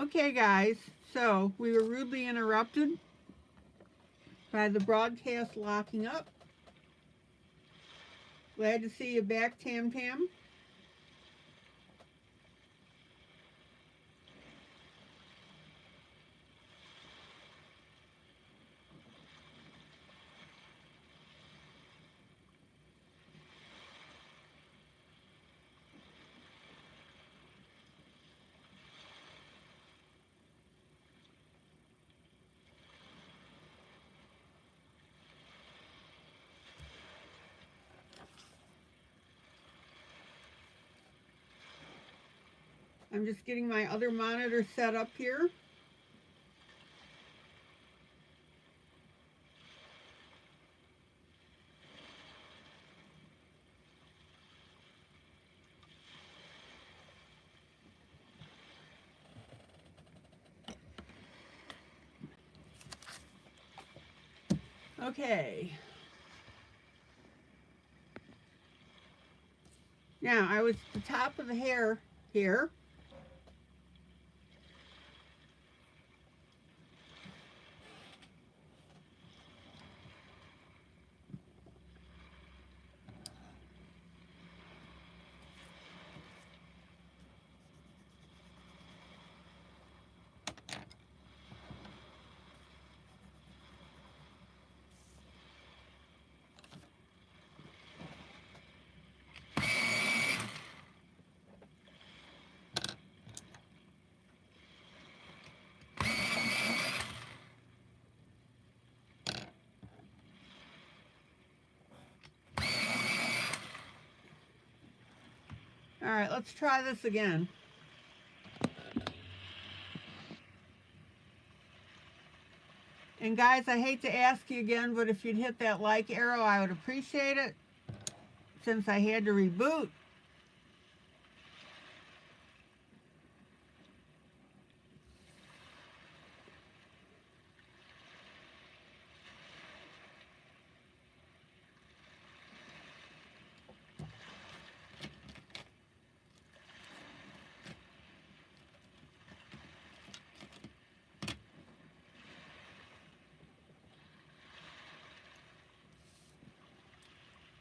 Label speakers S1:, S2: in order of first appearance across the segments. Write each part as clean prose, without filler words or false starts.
S1: Okay, guys, so we were rudely interrupted by the broadcast locking up. Glad to see you back, Tam Tam. I'm just getting my other monitor set up here. Okay. Now, I was at the top of the hair here. All right, let's try this again. And guys, I hate to ask you again, but if you'd hit that like arrow, I would appreciate it. Since I had to reboot.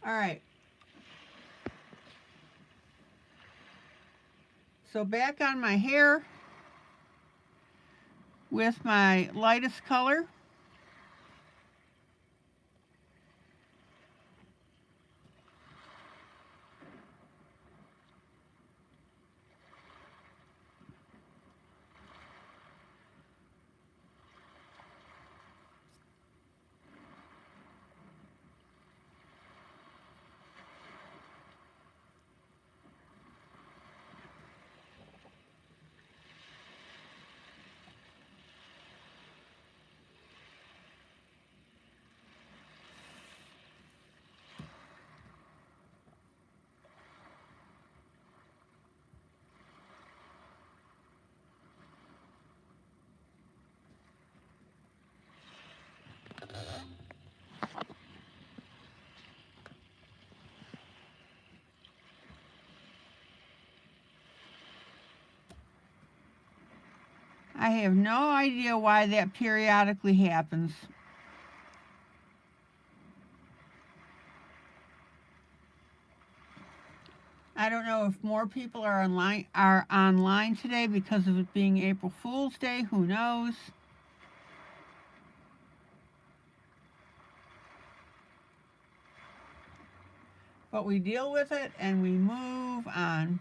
S1: All right. So back on my hair with my lightest color. I have no idea why that periodically happens. I don't know if more people are online today because of it being April Fool's Day. Who knows? But we deal with it and we move on.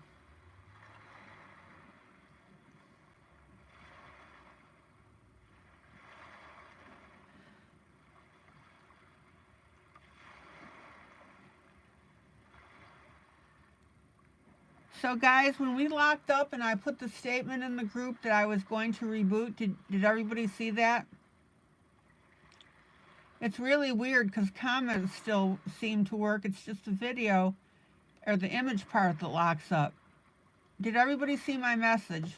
S1: So guys, when we locked up and I put the statement in the group that I was going to reboot, did everybody see that? It's really weird because comments still seem to work. It's just the video or the image part that locks up. Did everybody see my message?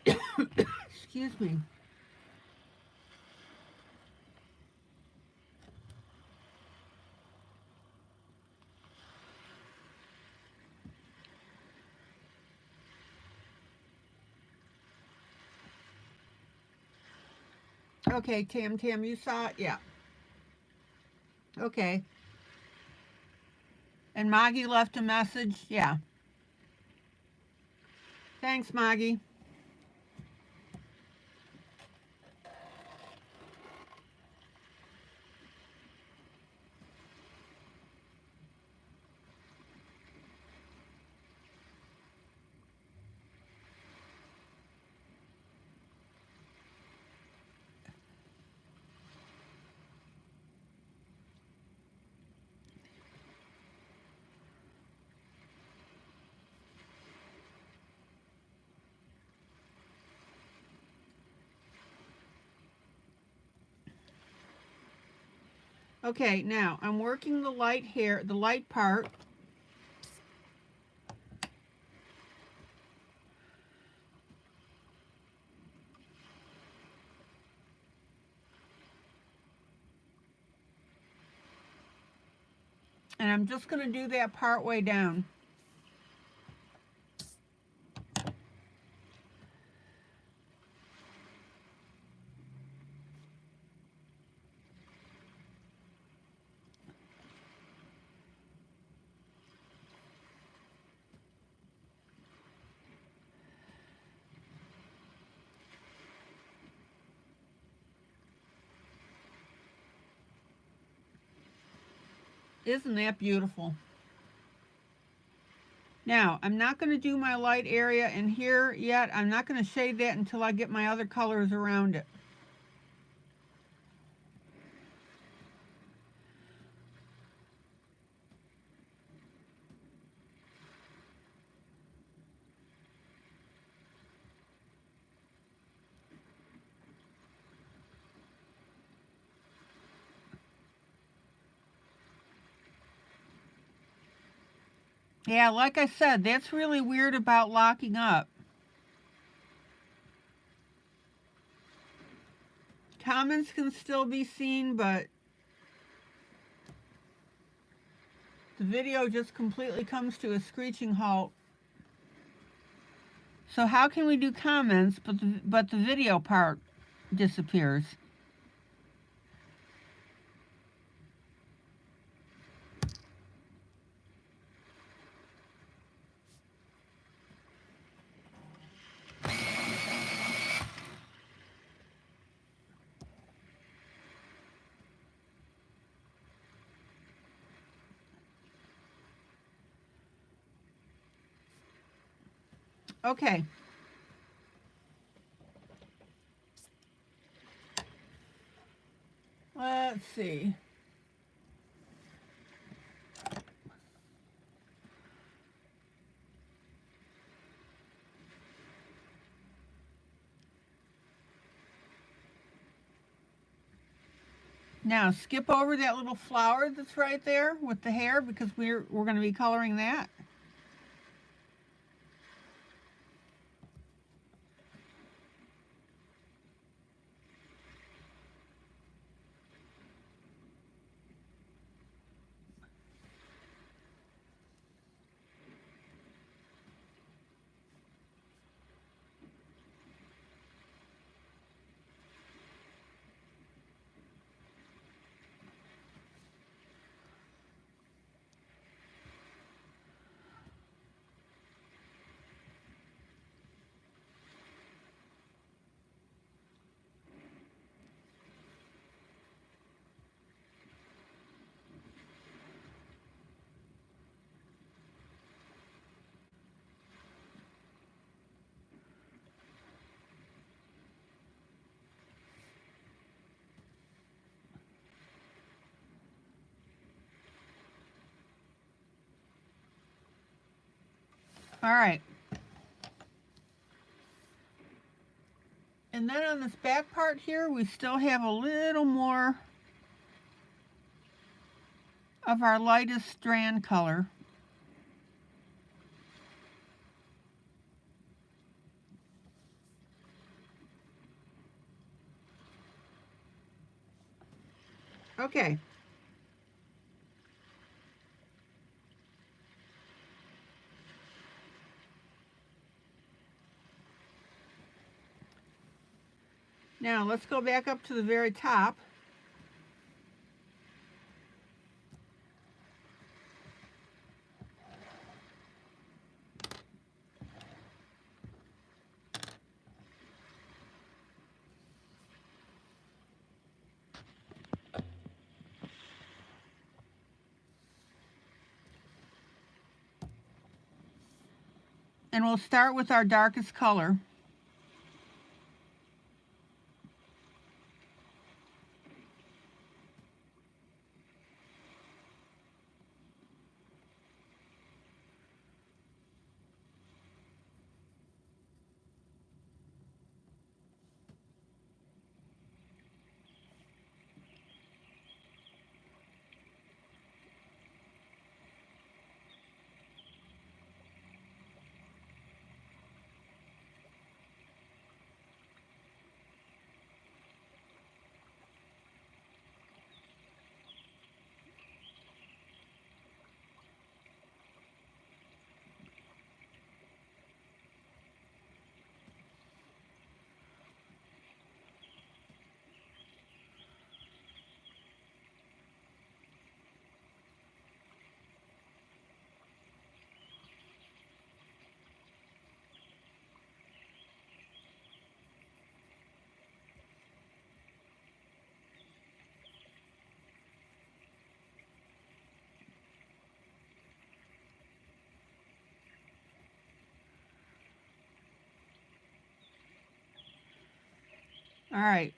S1: Excuse me. Okay, Tam, you saw it? Yeah. Okay. And Maggie left a message? Yeah. Thanks, Maggie. Okay, now I'm working the light here, the light part. And I'm just going to do that part way down. Isn't that beautiful? Now, I'm not going to do my light area in here yet. I'm not going to shade that until I get my other colors around it. Yeah, like I said, that's really weird about locking up. Comments can still be seen, but the video just completely comes to a screeching halt. So how can we do comments, but the video part disappears? Okay. Let's see. Now skip over that little flower that's right there with the hair because we're going to be coloring that. All right. And then on this back part here, we still have a little more of our lightest strand color. Okay. Now let's go back up to the very top. And we'll start with our darkest color. All right.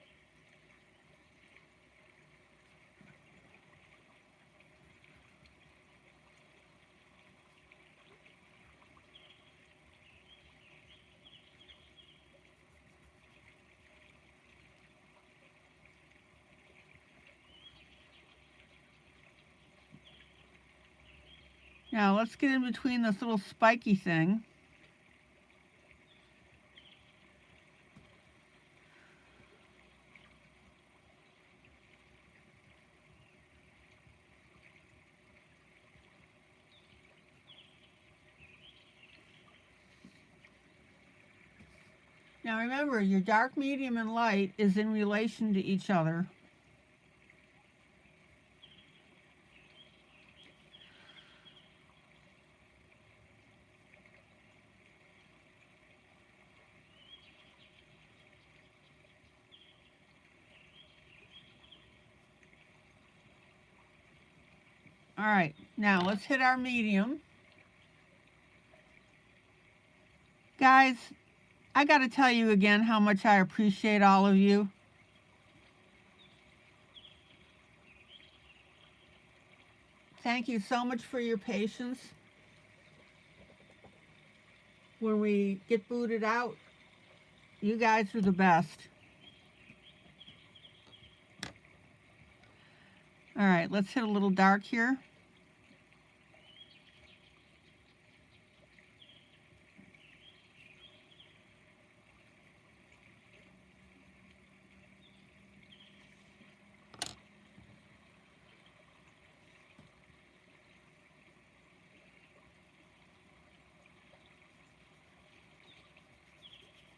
S1: Now let's get in between this little spiky thing. Now remember, your dark, medium, and light is in relation to each other. All right, now let's hit our medium. Guys, I got to tell you again how much I appreciate all of you. Thank you so much for your patience. When we get booted out, you guys are the best. All right, let's hit a little dark here.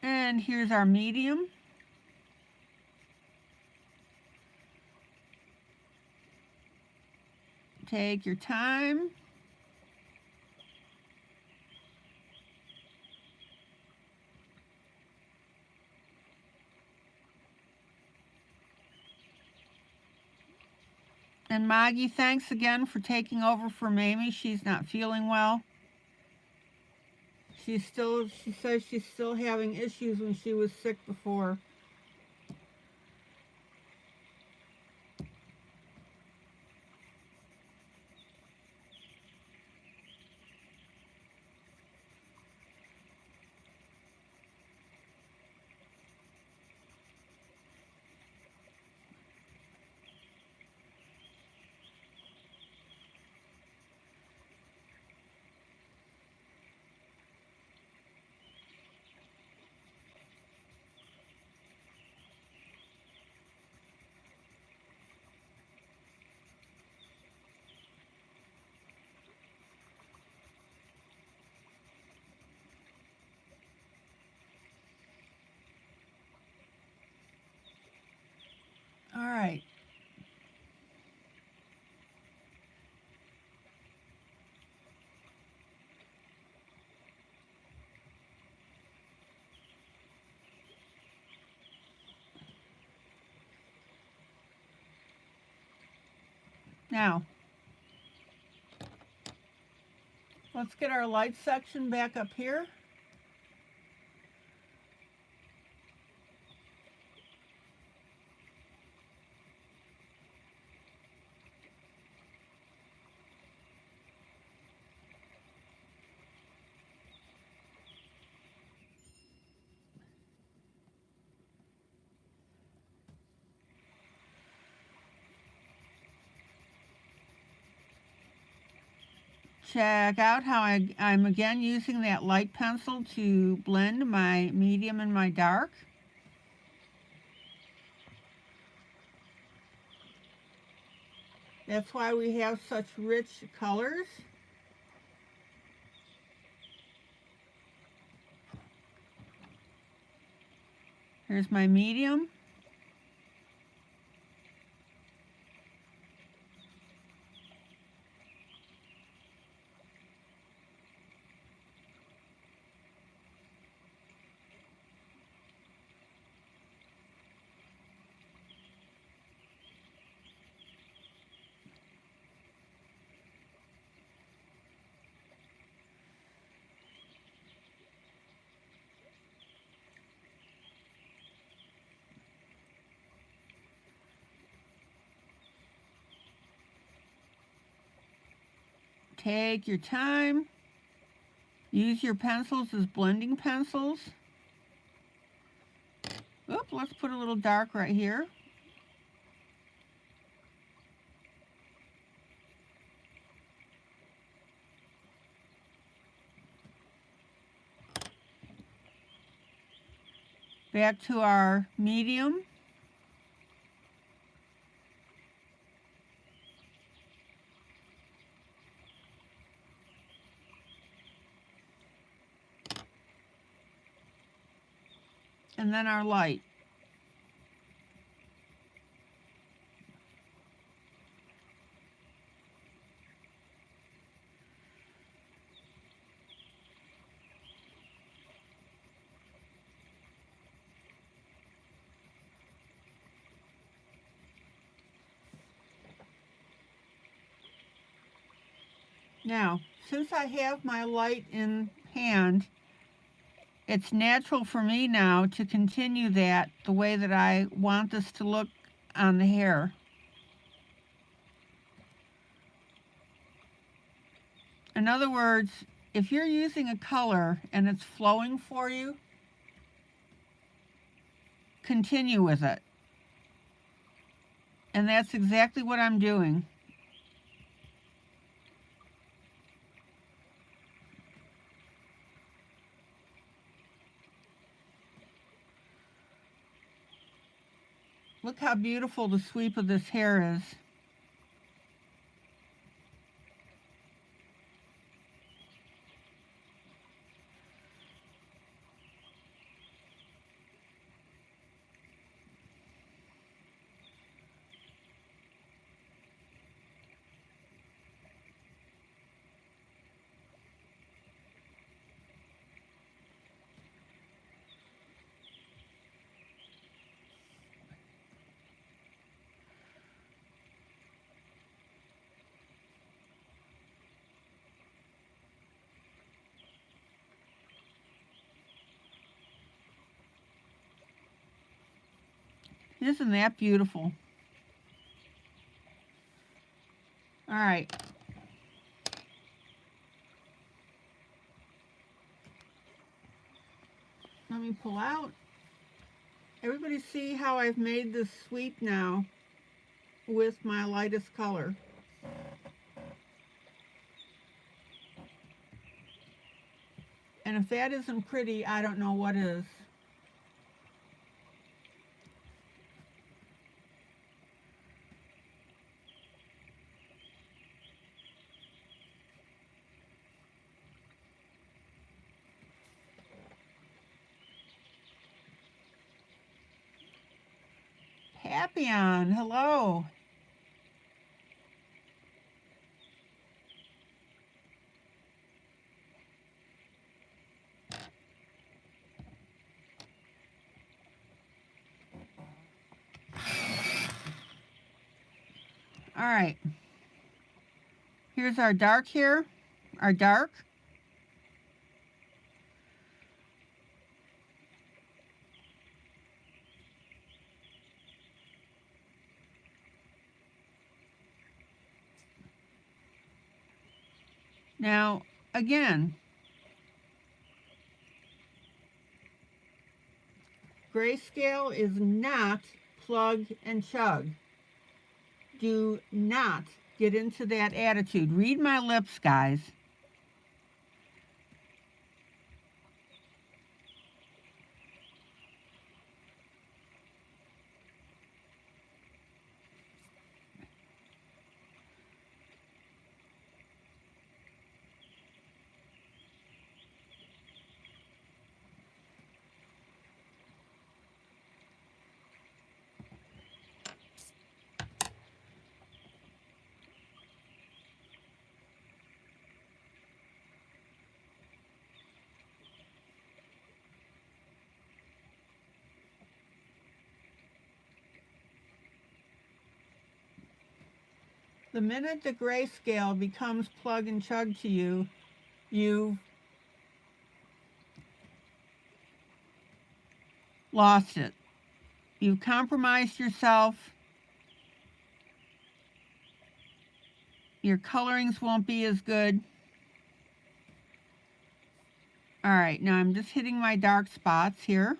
S1: And here's our medium. Take your time. And Maggie, thanks again for taking over for Mamie. She's not feeling well. She says she's still having issues when she was sick before. Now, let's get our light section back up here. Check out how I'm again using that light pencil to blend my medium and my dark. That's why we have such rich colors. Here's my medium. Take your time. Use your pencils as blending pencils. Oop, let's put a little dark right here. Back to our medium. And then our light. Now, since I have my light in hand, it's natural for me now to continue that the way that I want this to look on the hair. In other words, if you're using a color and it's flowing for you, continue with it. And that's exactly what I'm doing. Look how beautiful the sweep of this hair is. Isn't that beautiful? All right. Let me pull out. Everybody see how I've made this sweep now with my lightest color. And if that isn't pretty, I don't know what is. Papillon, hello. All right. Here's our dark here, our dark. Now, again, grayscale is not plug and chug. Do not get into that attitude. Read my lips, guys. The minute the grayscale becomes plug and chug to you, you've lost it. You've compromised yourself. Your colorings won't be as good. All right, now I'm just hitting my dark spots here.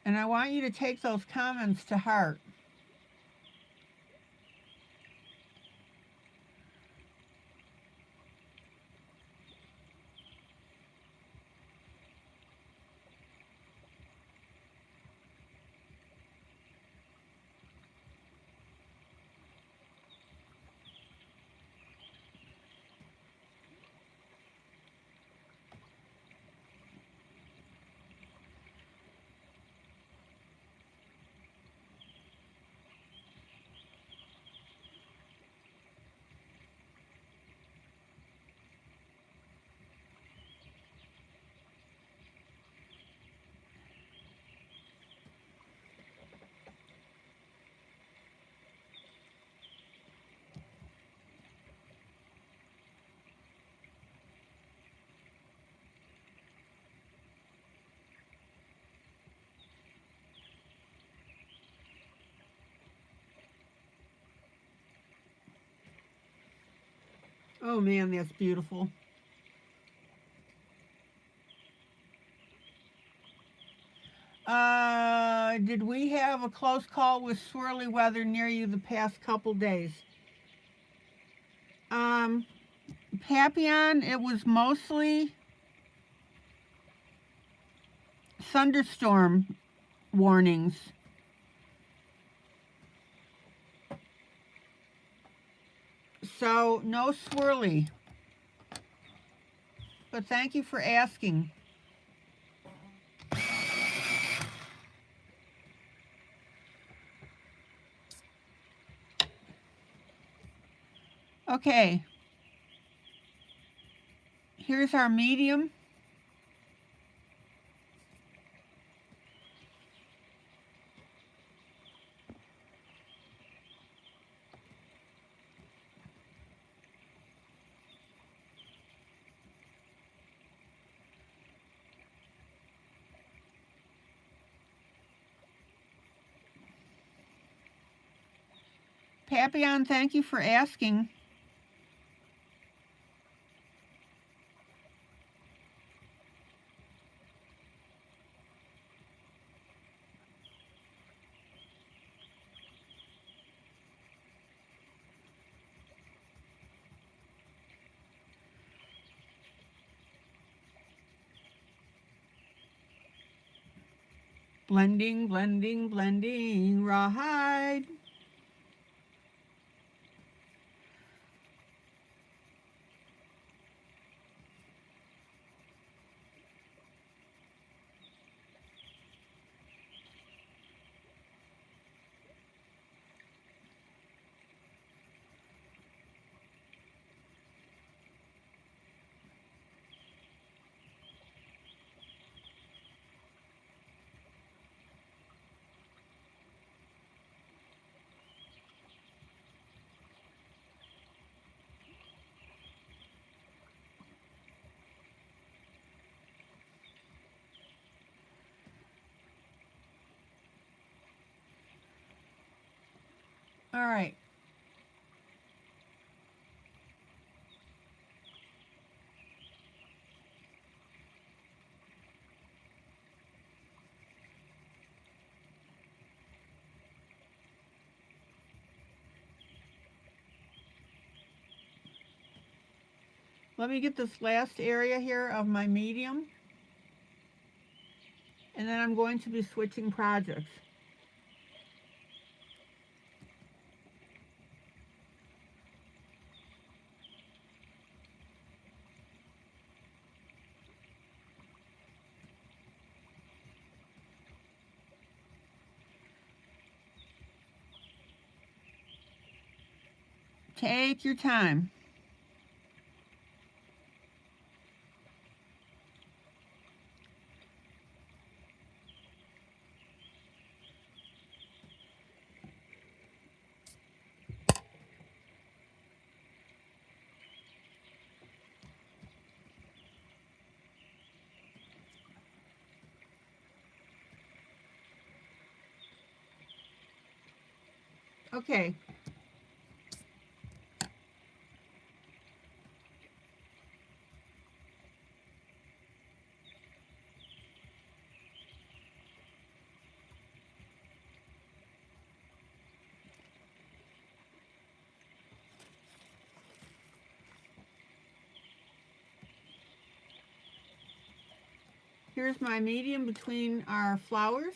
S1: And I want you to take those comments to heart. Oh man, that's beautiful. Did we have a close call with swirly weather near you the past couple days? Papillon, it was mostly thunderstorm warnings. So no swirly. But thank you for asking. Okay. Here's our medium. Papillon, thank you for asking. Blending, blending, blending, rawhide. All right. Let me get this last area here of my medium, and then I'm going to be switching projects. Take your time. Okay. Here's my medium between our flowers.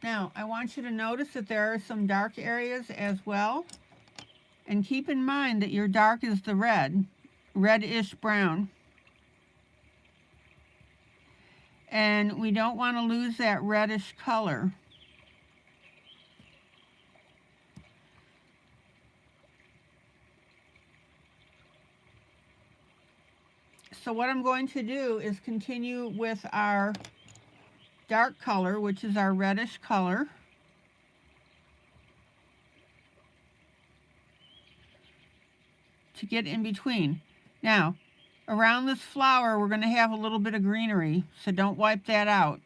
S1: Now, I want you to notice that there are some dark areas as well. And keep in mind that your dark is the red, reddish brown. And we don't want to lose that reddish color. So what I'm going to do is continue with our dark color, which is our reddish color. To get in between. Now, around this flower, we're going to have a little bit of greenery, so don't wipe that out.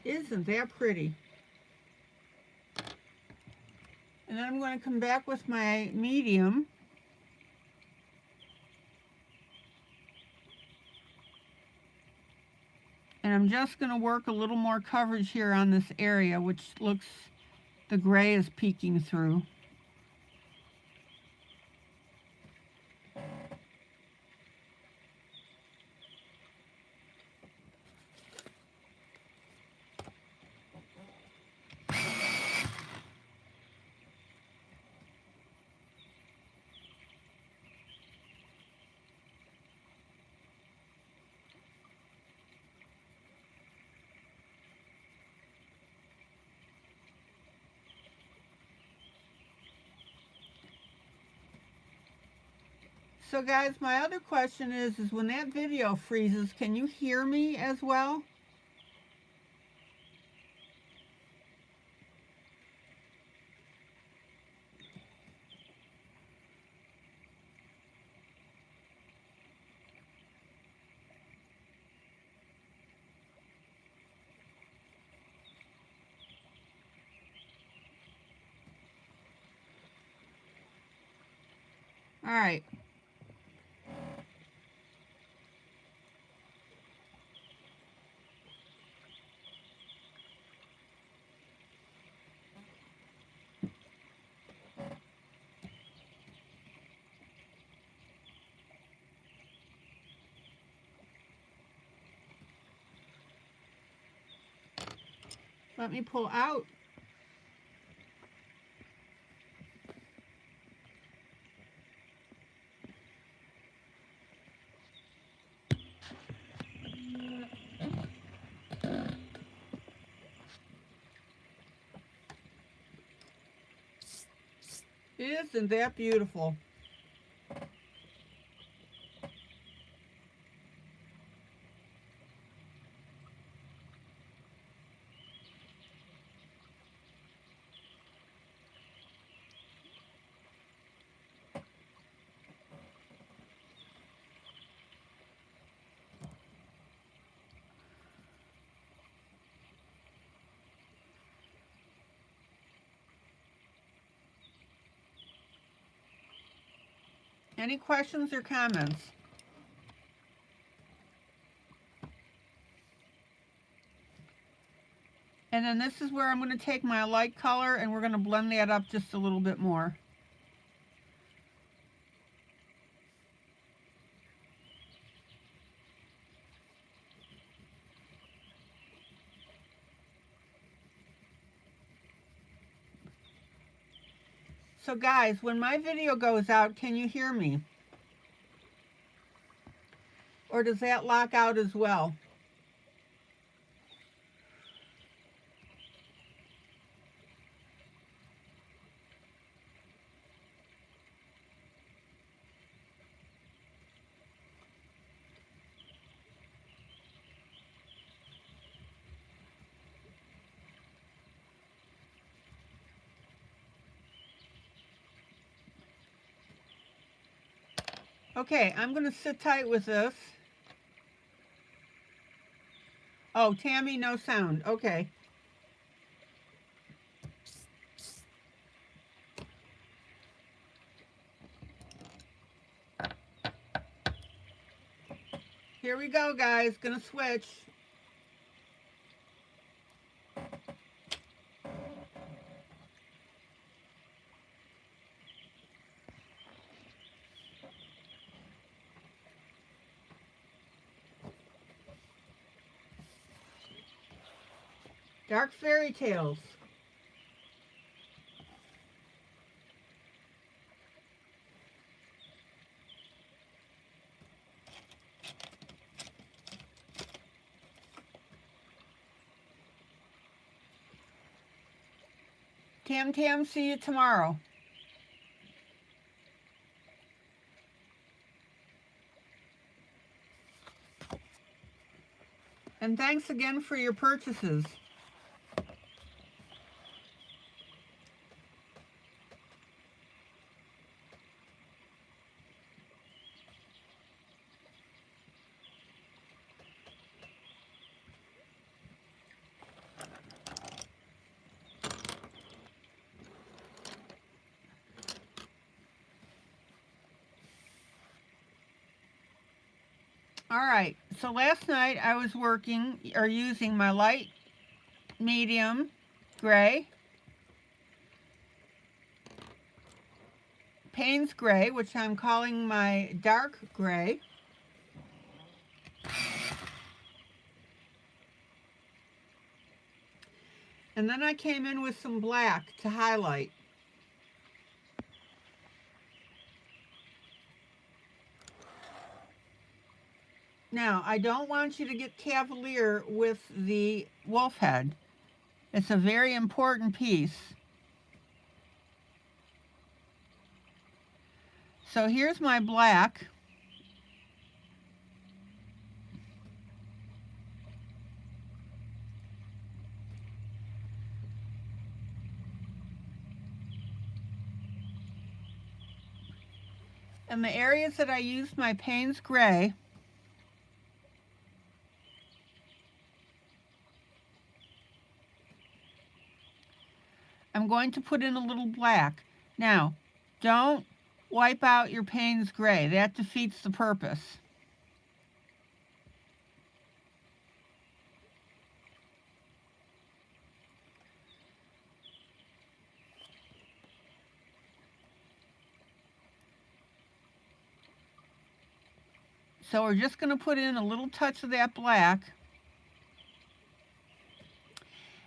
S1: Isn't that pretty? And then I'm going to come back with my medium. And I'm just going to work a little more coverage here on this area, which looks, the gray is peeking through. So guys, my other question is when that video freezes, can you hear me as well? All right. Let me pull out. Isn't that beautiful? Any questions or comments? And then this is where I'm going to take my light color and we're going to blend that up just a little bit more. So guys, when my video goes out, can you hear me? Or does that lock out as well? Okay, I'm going to sit tight with this. Oh, Tammy, no sound. Okay. Here we go, guys. Gonna switch. Dark Fairy Tales. Tam Tam, see you tomorrow. And thanks again for your purchases. All right, so last night I was working or using my light medium gray, Payne's gray, which I'm calling my dark gray, and then I came in with some black to highlight. Now, I don't want you to get cavalier with the wolf head. It's a very important piece. So here's my black. And the areas that I used my Payne's gray, I'm going to put in a little black. Now, don't wipe out your Payne's gray. That defeats the purpose. So we're just going to put in a little touch of that black.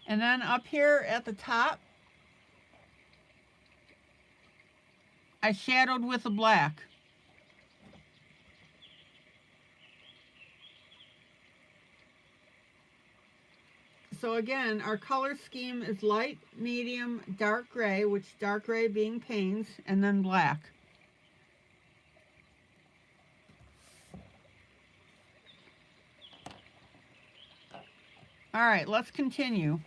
S1: And then up here at the top, I shadowed with a black. So again, our color scheme is light, medium, dark gray, which dark gray being Payne's, and then black. All right, let's continue.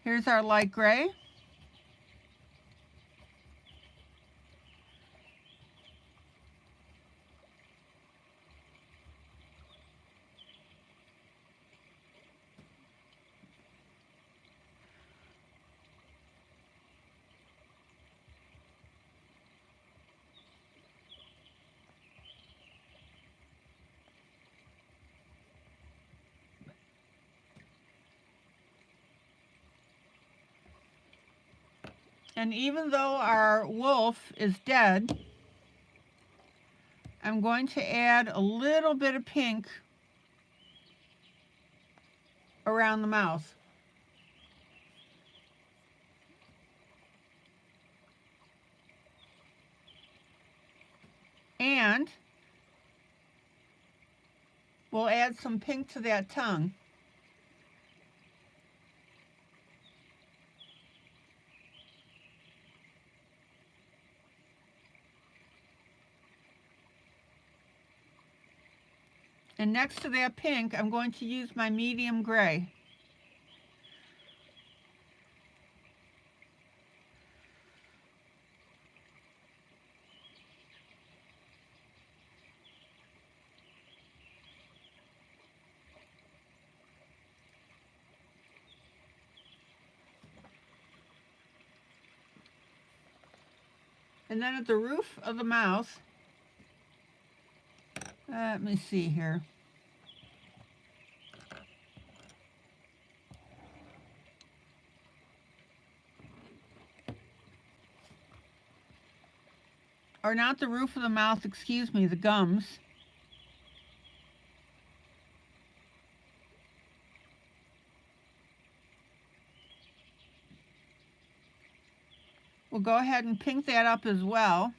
S1: Here's our light gray. And even though our wolf is dead, I'm going to add a little bit of pink around the mouth. And we'll add some pink to that tongue. And next to that pink, I'm going to use my medium gray. And then at the roof of the mouth, let me see here. Or not the roof of the mouth, excuse me, the gums. We'll go ahead and pink that up as well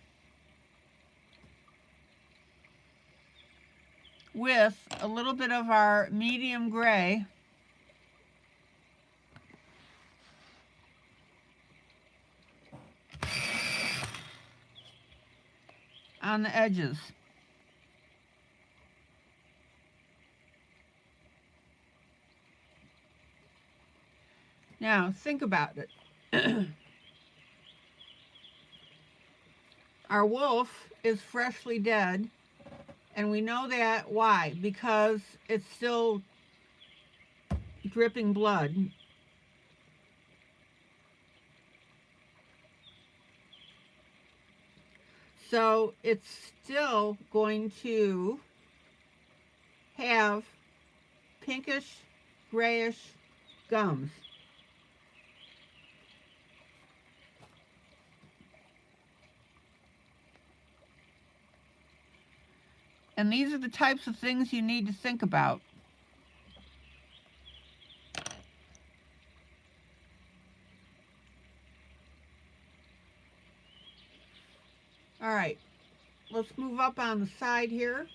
S1: with a little bit of our medium gray. On the edges. Now, think about it. Our wolf is freshly dead, and we know that. Why? Because it's still dripping blood. So it's still going to have pinkish, grayish gums. And these are the types of things you need to think about. All right, let's move up on the side here.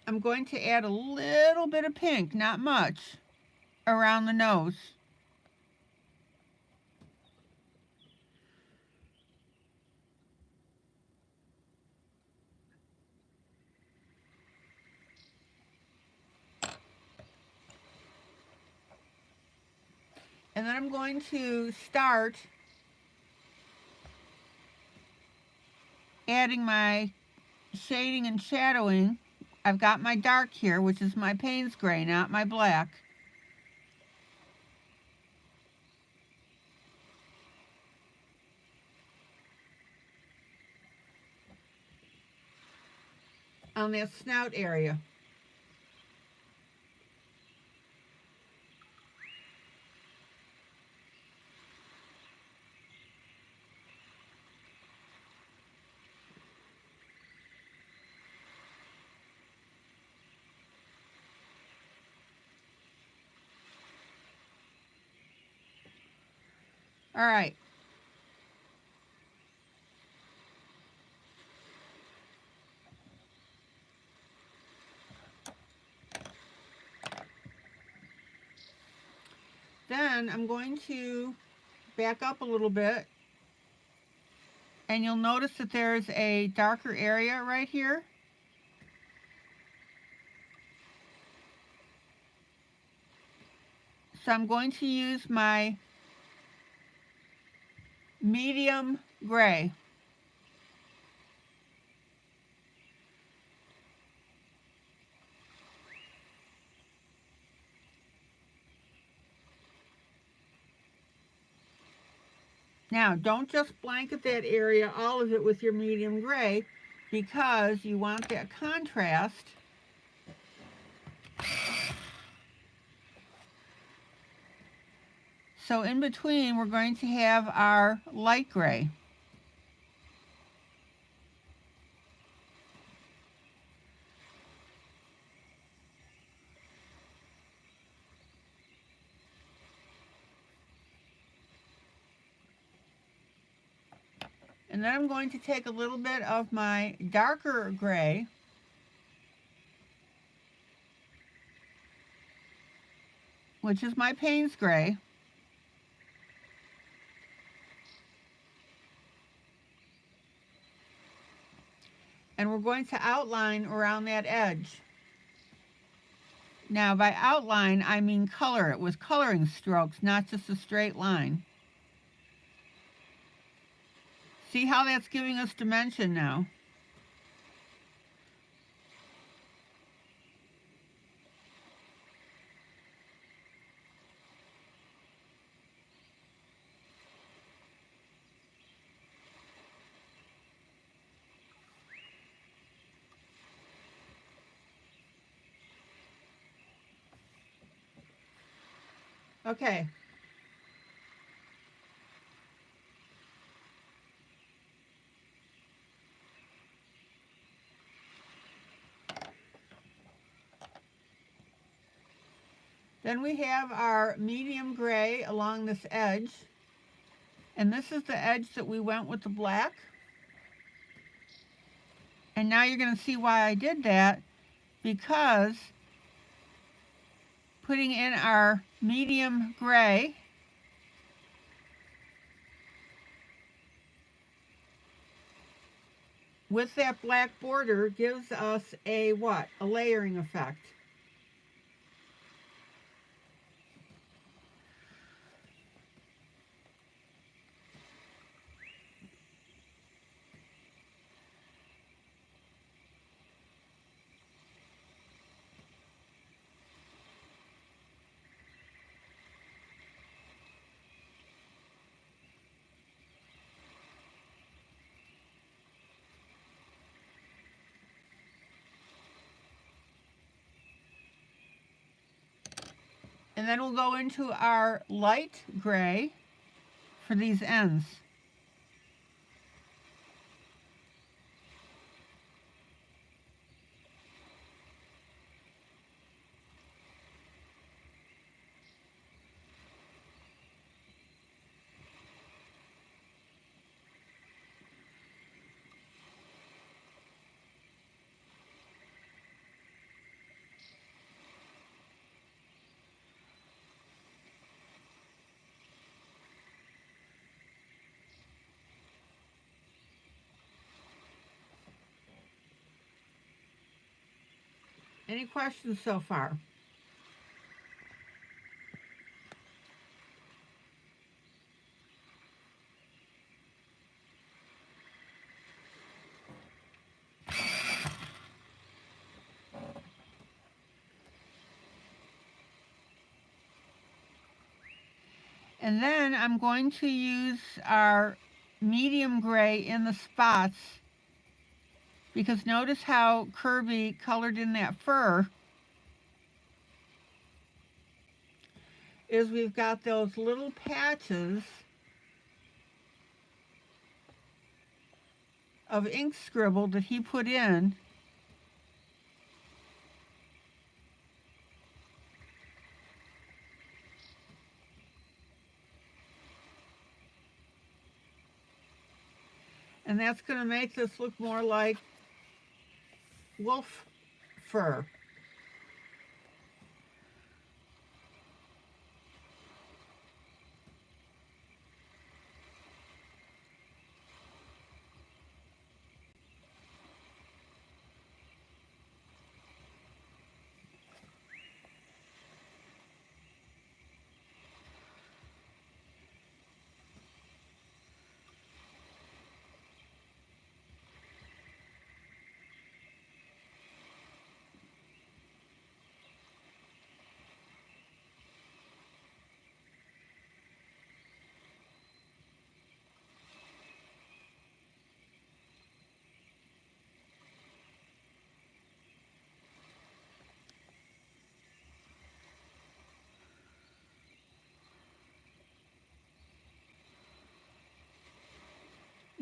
S1: I'm going to add a little bit of pink, not much, around the nose. And then I'm going to start adding my shading and shadowing. I've got my dark here, which is my Payne's gray, not my black. On that snout area. All right. Then I'm going to back up a little bit, and you'll notice that there's a darker area right here. So I'm going to use my medium gray. Now, don't just blanket that area, all of it, with your medium gray, because you want that contrast. So in between, we're going to have our light gray. And then I'm going to take a little bit of my darker gray, which is my Payne's gray, and we're going to outline around that edge. Now, by outline, I mean color it with coloring strokes, not just a straight line. See how that's giving us dimension now? Okay. Then we have our medium gray along this edge. And this is the edge that we went with the black. And now you're going to see why I did that, because putting in our medium gray with that black border gives us a what? A layering effect. And then we'll go into our light gray for these ends. Any questions so far? And then I'm going to use our medium gray in the spots, because notice how Kirby colored in that fur is we've got those little patches of ink scribble that he put in. And that's going to make this look more like wolf fur.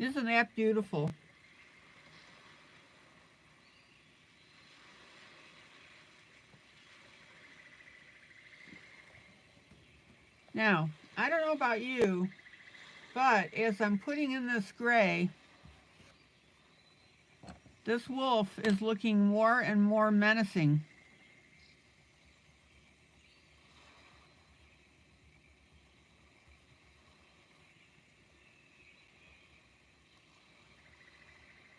S1: Isn't that beautiful? Now, I don't know about you, but as I'm putting in this gray, this wolf is looking more and more menacing.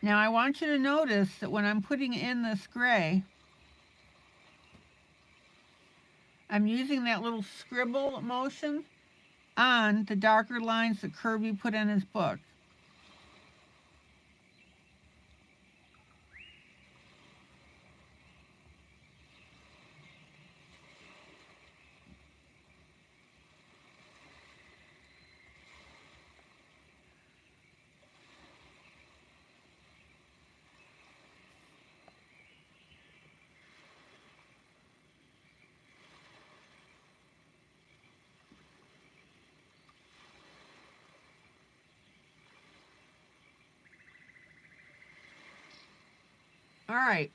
S1: Now I want you to notice that when I'm putting in this gray, I'm using that little scribble motion on the darker lines that Kirby put in his book. All right.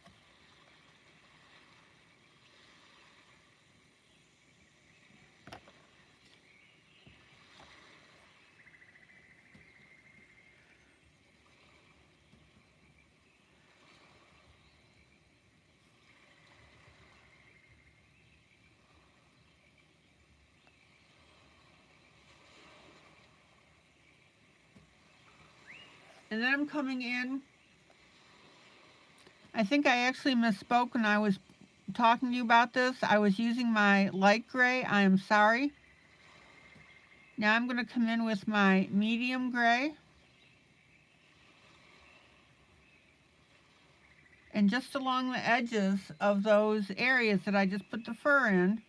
S1: And then I'm coming in. I think I actually misspoke when I was talking to you about this. I was using my light gray. I am sorry. Now I'm going to come in with my medium gray. And just along the edges of those areas that I just put the fur in,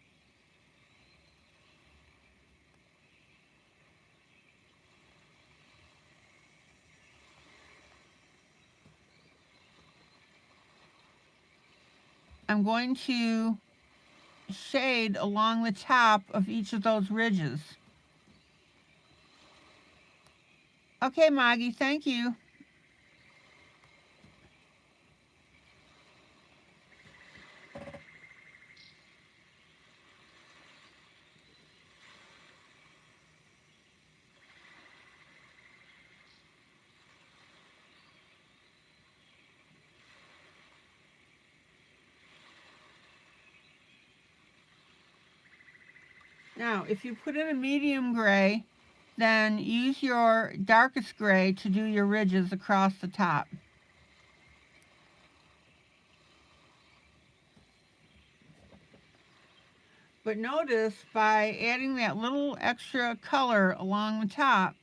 S1: I'm going to shade along the top of each of those ridges. Okay, Maggie, thank you. Now, if you put in a medium gray, then use your darkest gray to do your ridges across the top. But notice by adding that little extra color along the top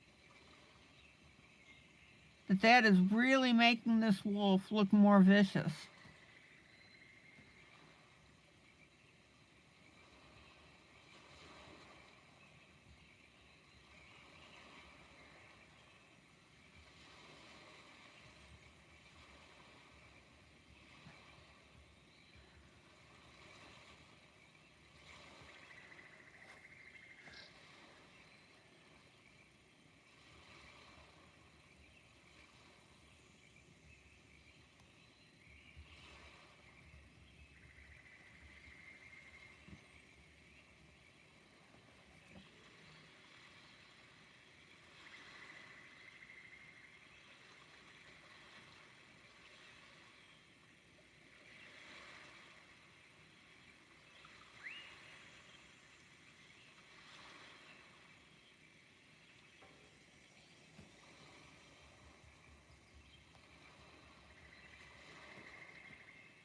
S1: that is really making this wolf look more vicious.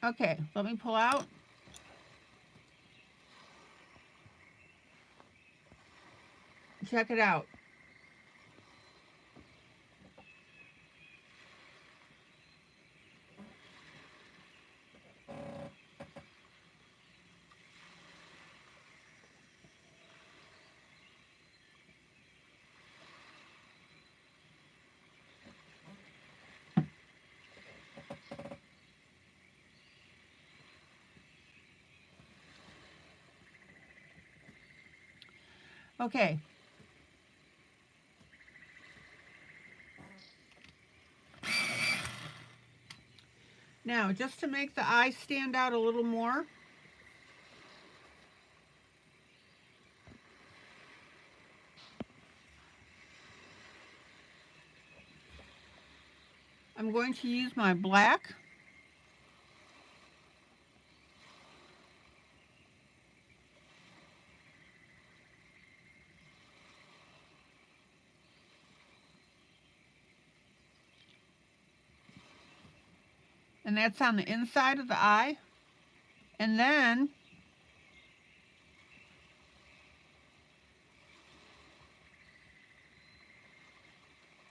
S1: Okay, let me pull out. Check it out. Okay. Now, just to make the eye stand out a little more, I'm going to use my black. And that's on the inside of the eye. And then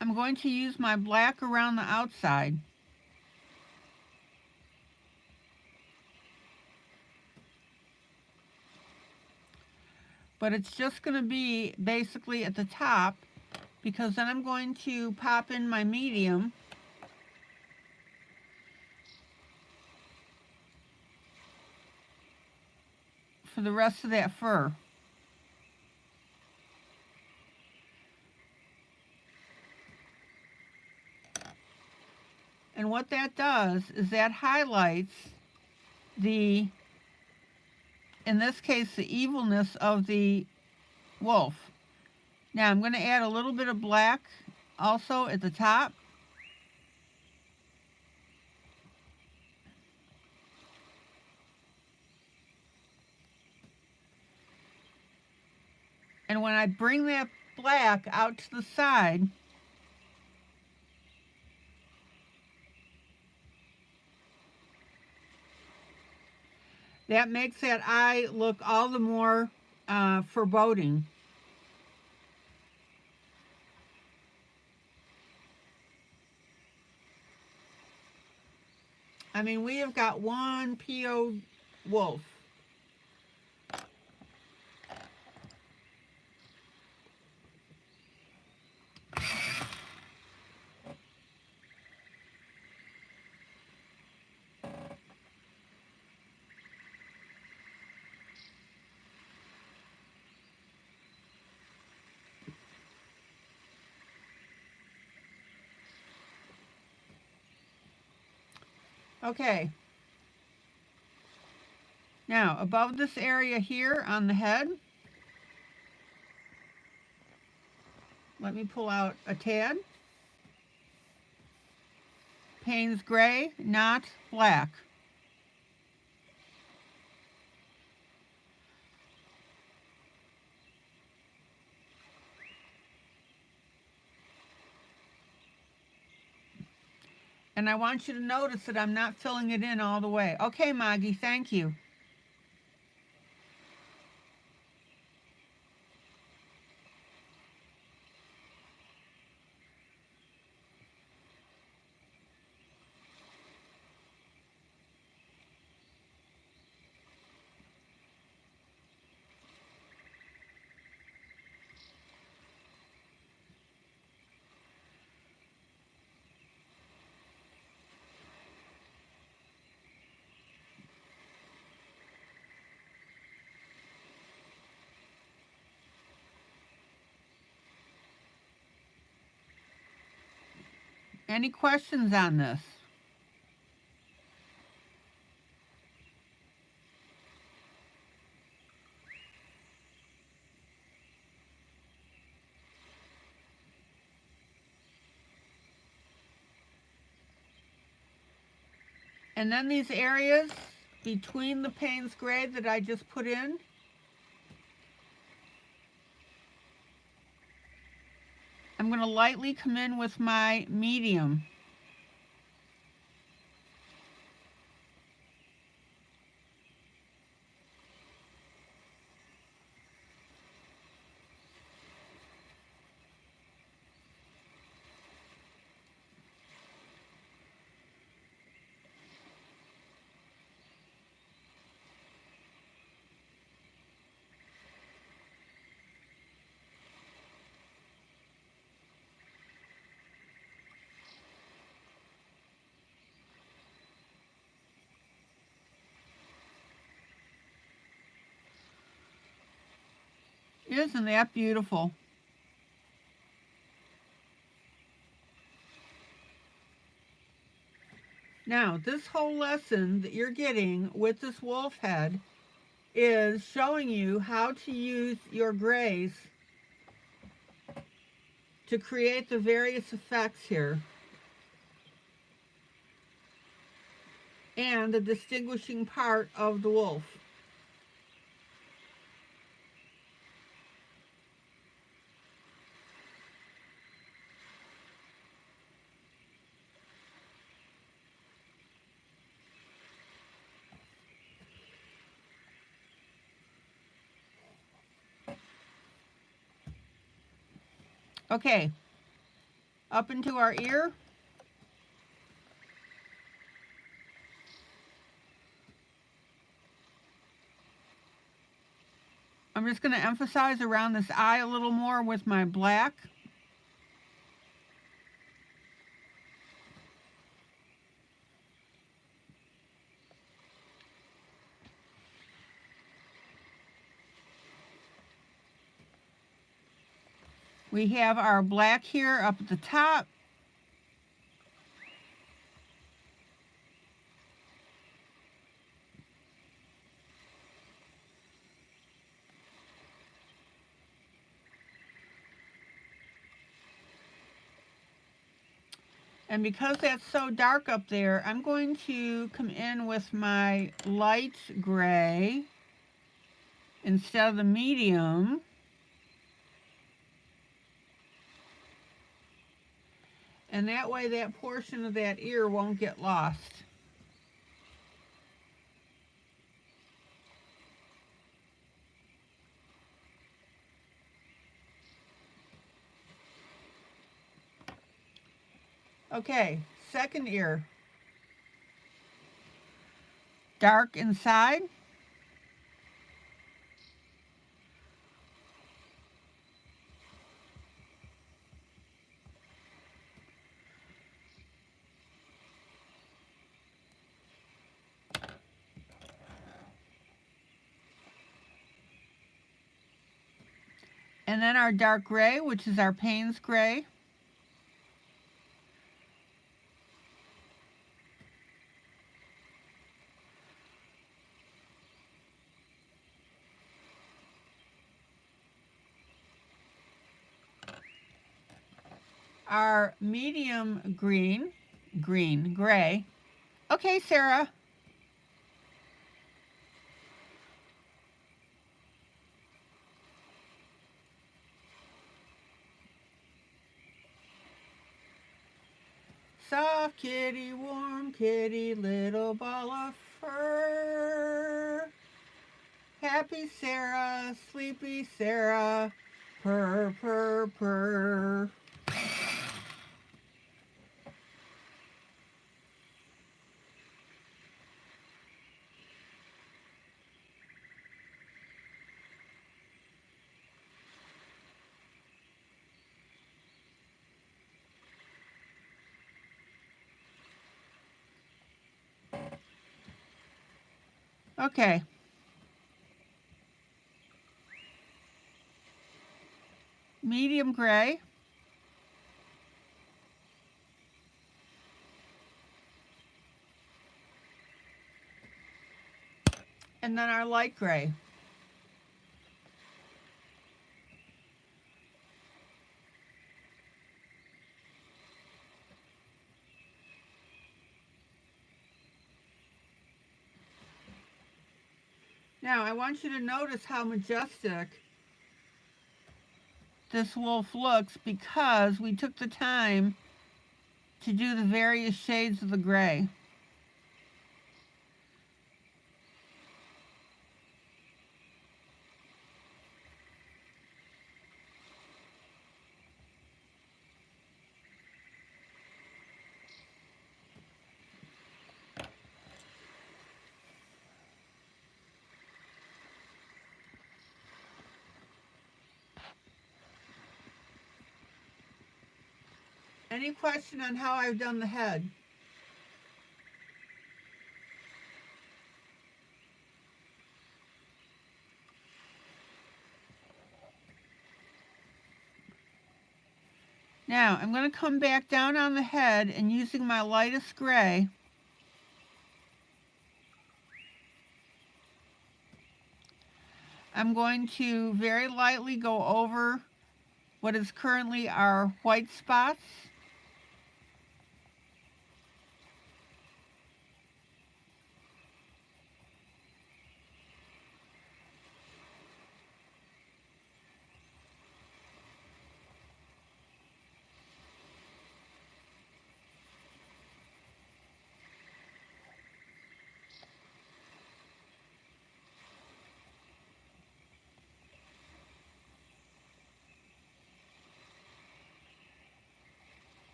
S1: I'm going to use my black around the outside. But it's just going to be basically at the top, because then I'm going to pop in my medium. For the rest of that fur. And what that does is that highlights the, in this case, the evilness of the wolf. Now I'm going to add a little bit of black also at the top. And when I bring that black out to the side, that makes that eye look all the more foreboding. I mean, we have got one PO wolf. Okay. Now, above this area here on the head, let me pull out a tad. Payne's gray, not black. And I want you to notice that I'm not filling it in all the way. Okay, Maggie, thank you. Any questions on this? And then these areas between the Payne's gray that I just put in, I'm going to lightly come in with my medium. Isn't that beautiful? Now, this whole lesson that you're getting with this wolf head is showing you how to use your grays to create the various effects here and the distinguishing part of the wolf. Okay, up into our ear. I'm just going to emphasize around this eye a little more with my black. We have our black here up at the top. And because that's so dark up there, I'm going to come in with my light gray instead of the medium. And that way that portion of that ear won't get lost. Okay, second ear. Dark inside. And then our dark gray, which is our Payne's gray. Our medium gray. Okay, Sarah. Soft kitty, warm kitty, little ball of fur. Happy Sarah, sleepy Sarah, purr, purr, purr. Okay. Medium gray. and then our light gray. Now I want you to notice how majestic this wolf looks because we took the time to do the various shades of the gray. Any question on how I've done the head? Now I'm going to come back down on the head and using my lightest gray, I'm going to very lightly go over what is currently our white spots.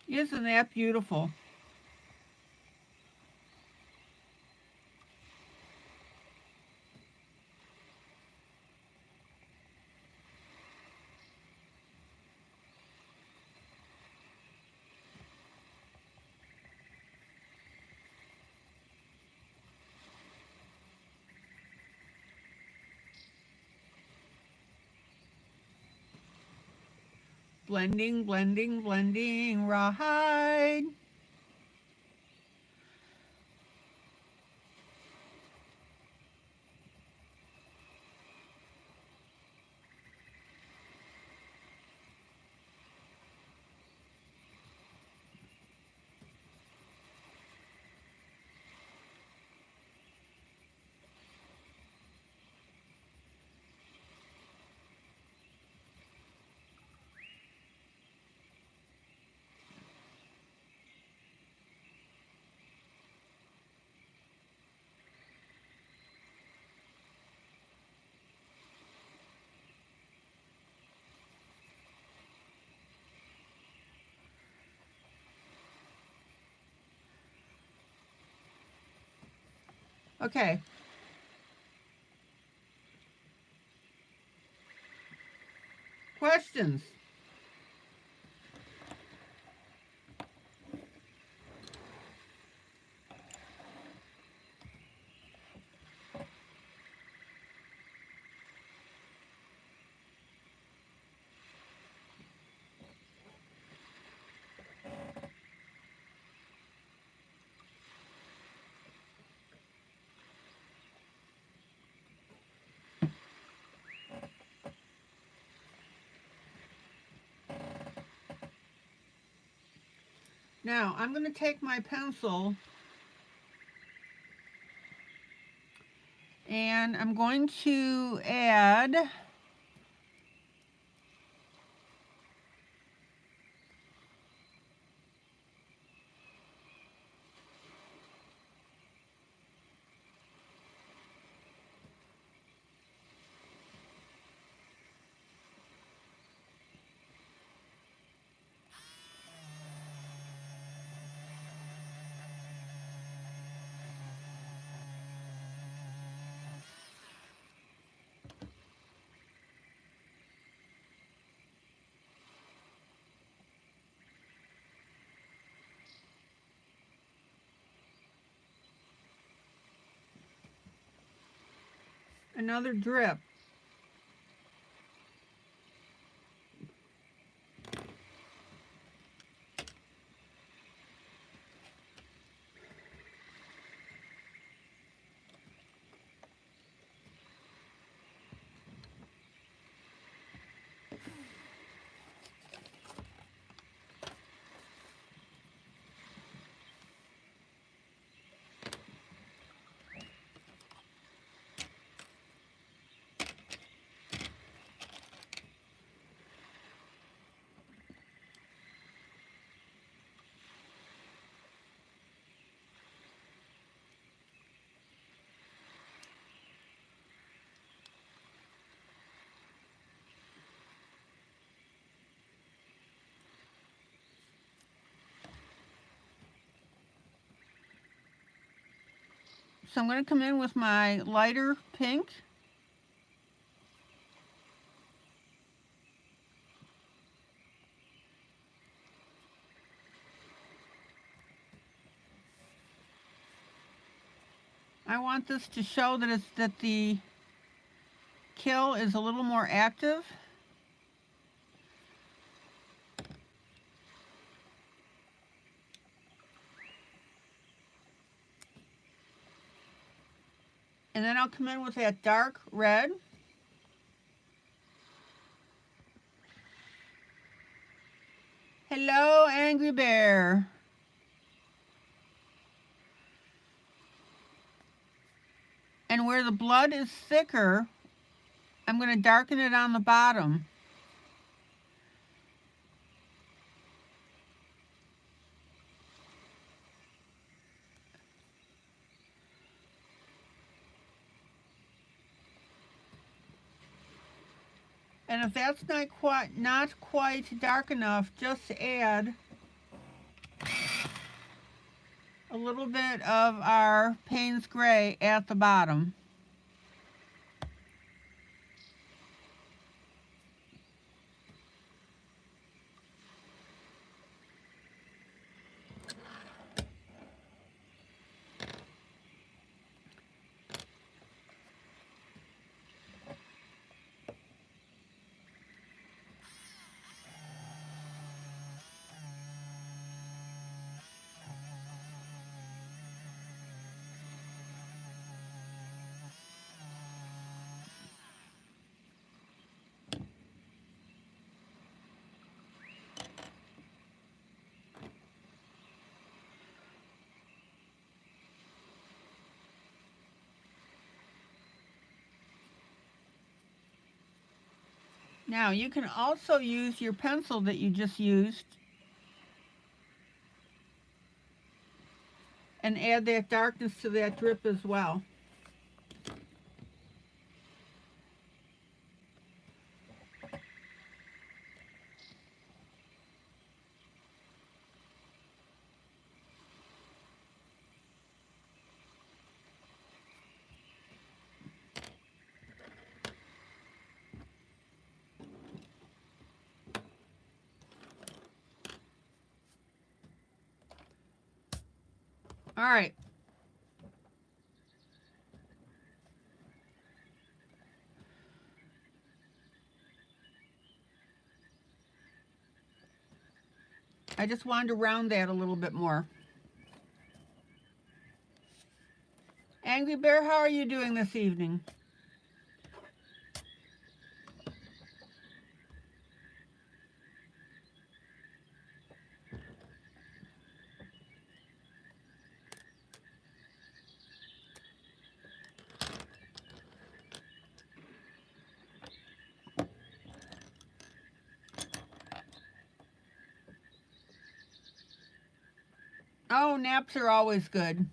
S1: Isn't that beautiful? Blending, blending, blending, rawhide. Okay. Questions? Now I'm going to take my pencil and I'm going to add Another drip. So I'm going to come in with my lighter pink. I want this to show that the kill is a little more active. And then I'll come in with that dark red. Hello, Angry Bear. And where the blood is thicker, I'm going to darken it on the bottom. And if that's not quite dark enough, just add a little bit of our Payne's Gray at the bottom. Now you can also use your pencil that you just used and add that darkness to that drip as well. All right. I just wanted to round that a little bit more. Angry Bear, how are you doing this evening? Oh, naps are always good.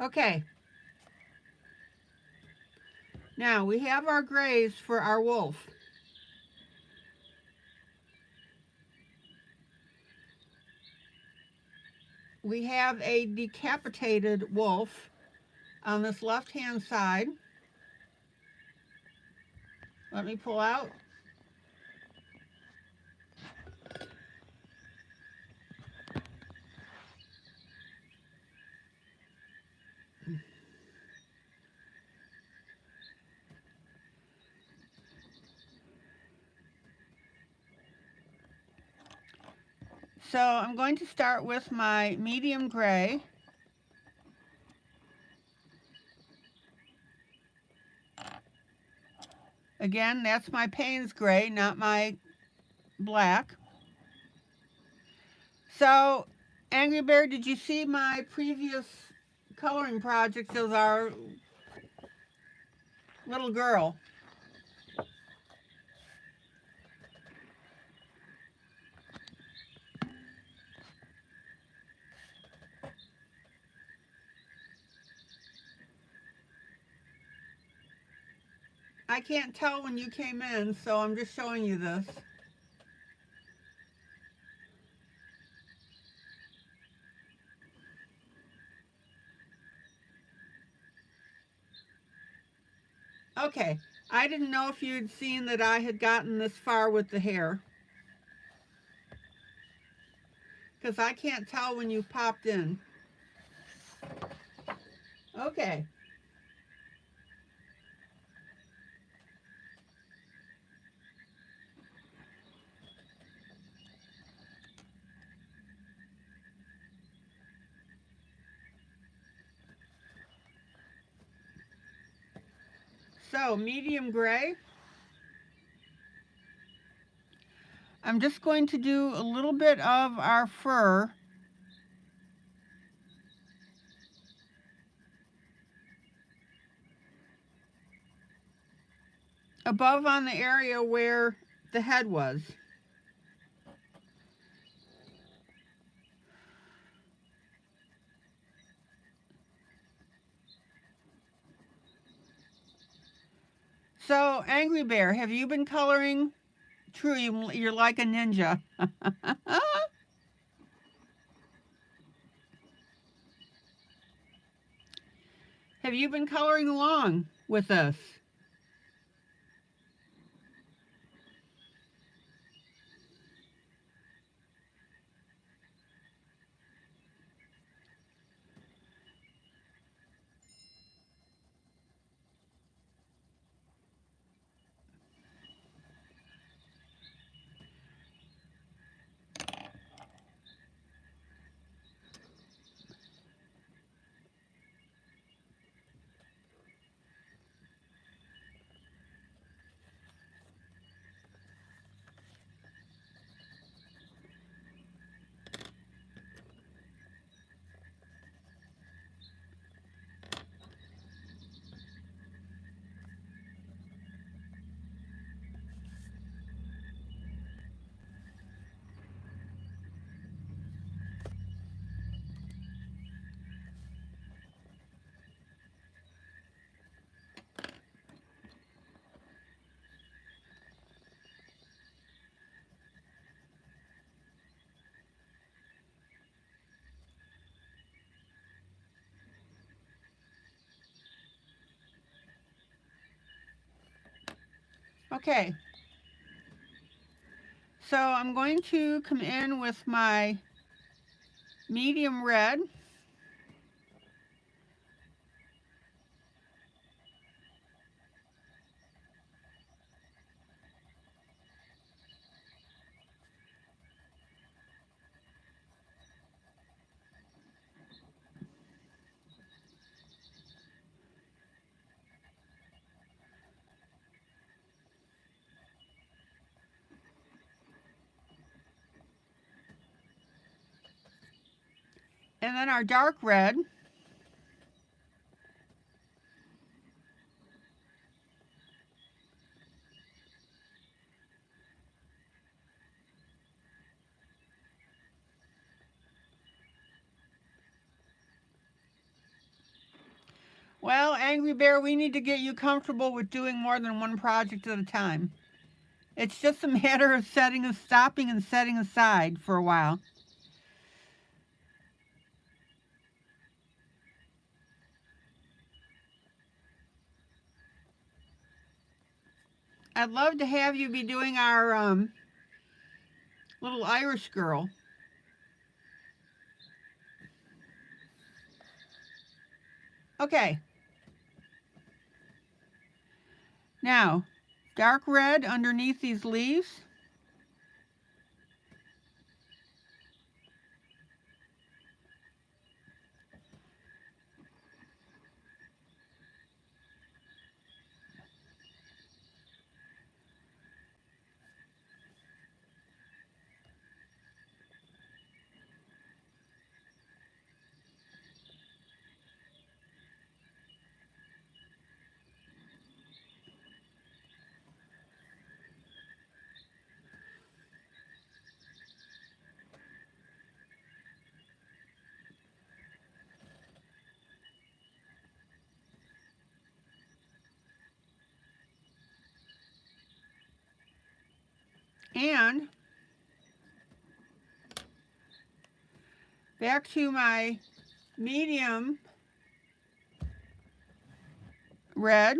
S1: Okay, now we have our grays for our wolf. We have a decapitated wolf on this left-hand side. Let me pull out. So I'm going to start with my medium gray. Again, that's my Payne's gray, not my black. So, Angry Bear, did you see my previous coloring project of our little girl? I can't tell when you came in, so I'm just showing you this. Okay, I didn't know if you'd seen that I had gotten this far with the hair, because I can't tell when you popped in. Okay. So, medium gray. I'm just going to do a little bit of our fur. Above on the area where the head was. So, Angry Bear, have you been coloring? True, you're like a ninja. Have you been coloring along with us? Okay. So I'm going to come in with my medium red. And then our dark red. Well, Angry Bear, we need to get you comfortable with doing more than one project at a time. It's just a matter of stopping and setting aside for a while. I'd love to have you be doing our little Irish girl. Okay. Now, dark red underneath these leaves. And back to my medium red.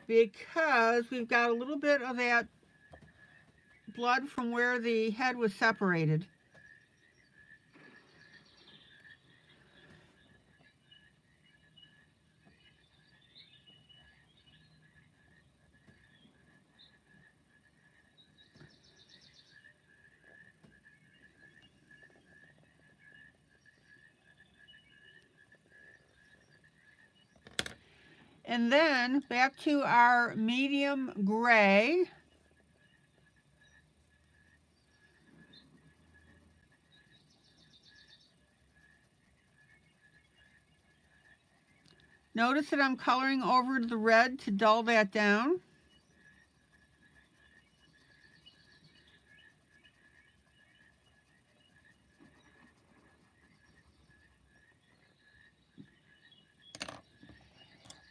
S1: Because we've got a little bit of that blood from where the head was separated. And then back to our medium gray. Notice that I'm coloring over the red to dull that down.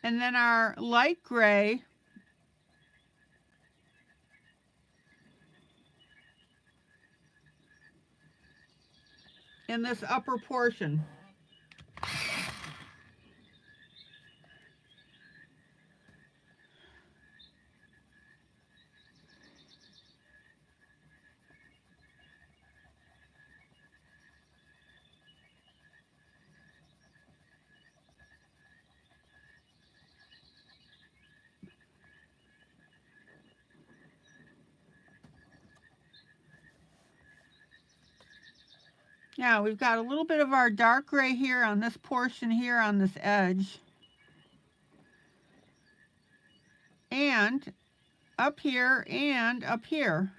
S1: And then our light gray in this upper portion. Now we've got a little bit of our dark gray here on this portion here on this edge. And up here and up here.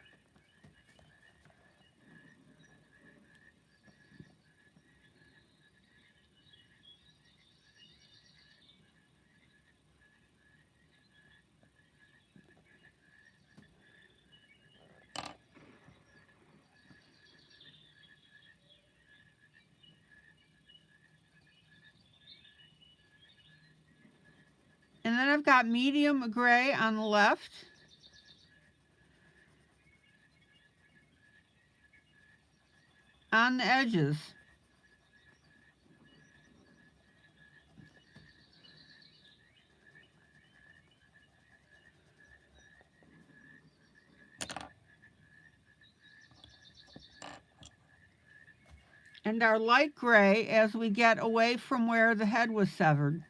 S1: And then I've got medium gray on the left. On the edges. And our light gray as we get away from where the head was severed.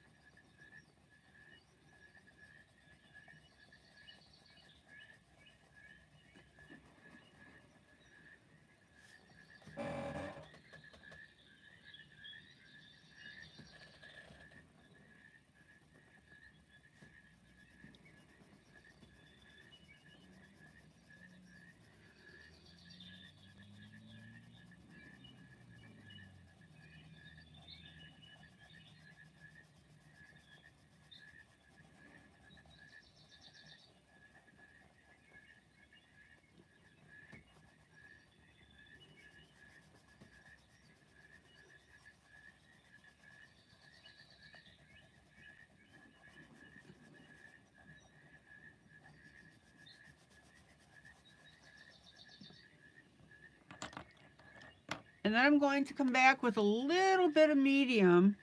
S1: And then I'm going to come back with a little bit of medium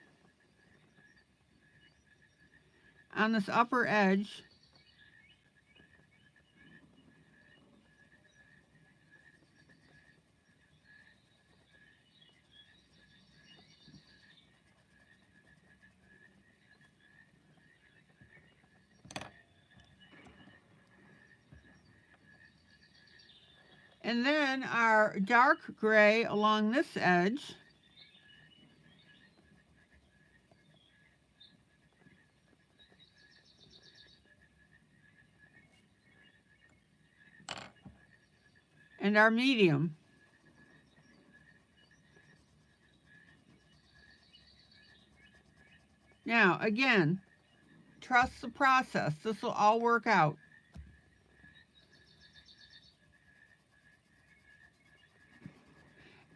S1: on this upper edge. And then our dark gray along this edge. And our medium. Now, again, trust the process. This will all work out.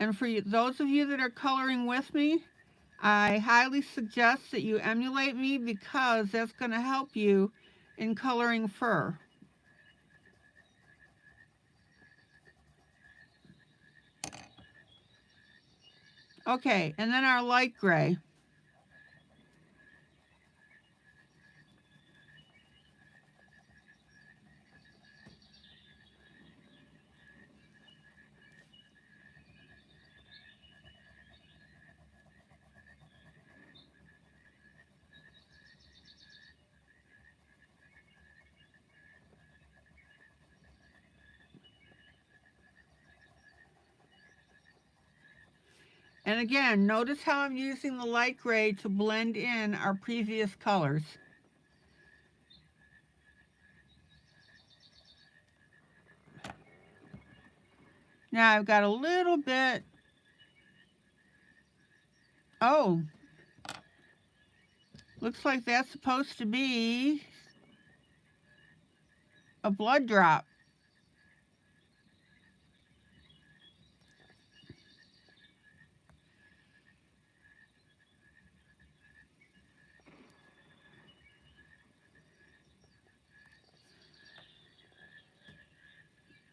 S1: And for those of you that are coloring with me, I highly suggest that you emulate me because that's going to help you in coloring fur. Okay, and then our light gray. And again, notice how I'm using the light gray to blend in our previous colors. Now I've got a little bit, oh, looks like that's supposed to be a blood drop.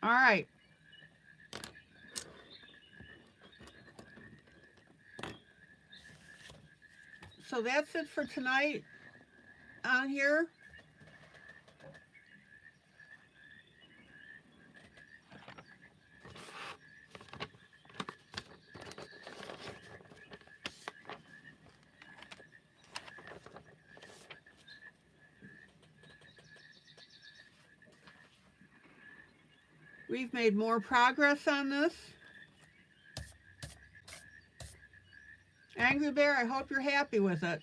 S1: All right. So that's it for tonight on here. We've made more progress on this. Angry Bear, I hope you're happy with it.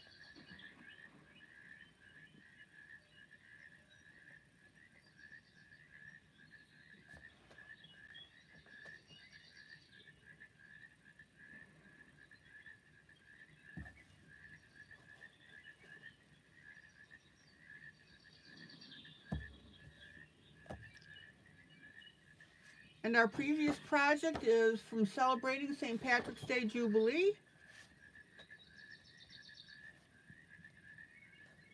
S1: And our previous project is from celebrating St. Patrick's Day Jubilee.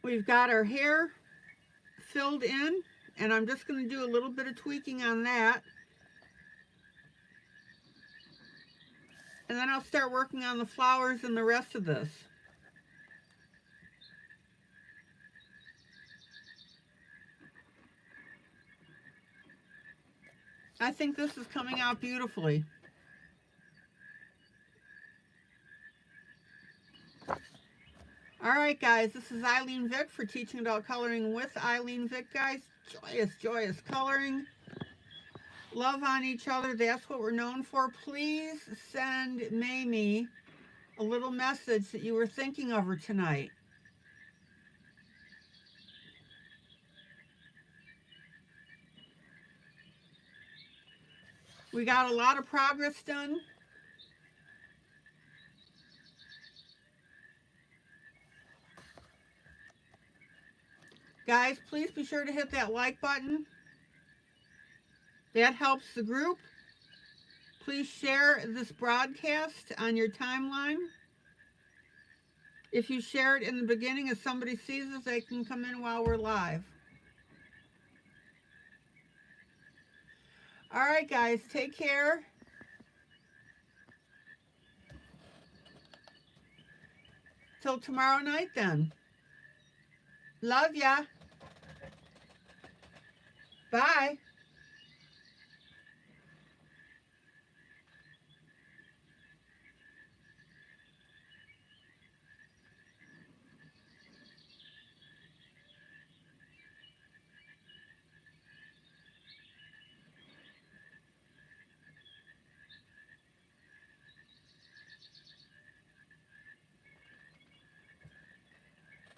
S1: We've got our hair filled in, and I'm just going to do a little bit of tweaking on that. And then I'll start working on the flowers and the rest of this. I think this is coming out beautifully. All right, guys, this is ILene Vick for Teaching Adult Coloring with ILene Vick, guys. Joyous, joyous coloring. Love on each other. That's what we're known for. Please send Mamie a little message that you were thinking of her tonight. We got a lot of progress done. Guys, please be sure to hit that like button. That helps the group. Please share this broadcast on your timeline. If you share it in the beginning, if somebody sees us, they can come in while we're live. All right, guys, take care. till tomorrow night then. Love ya. Bye.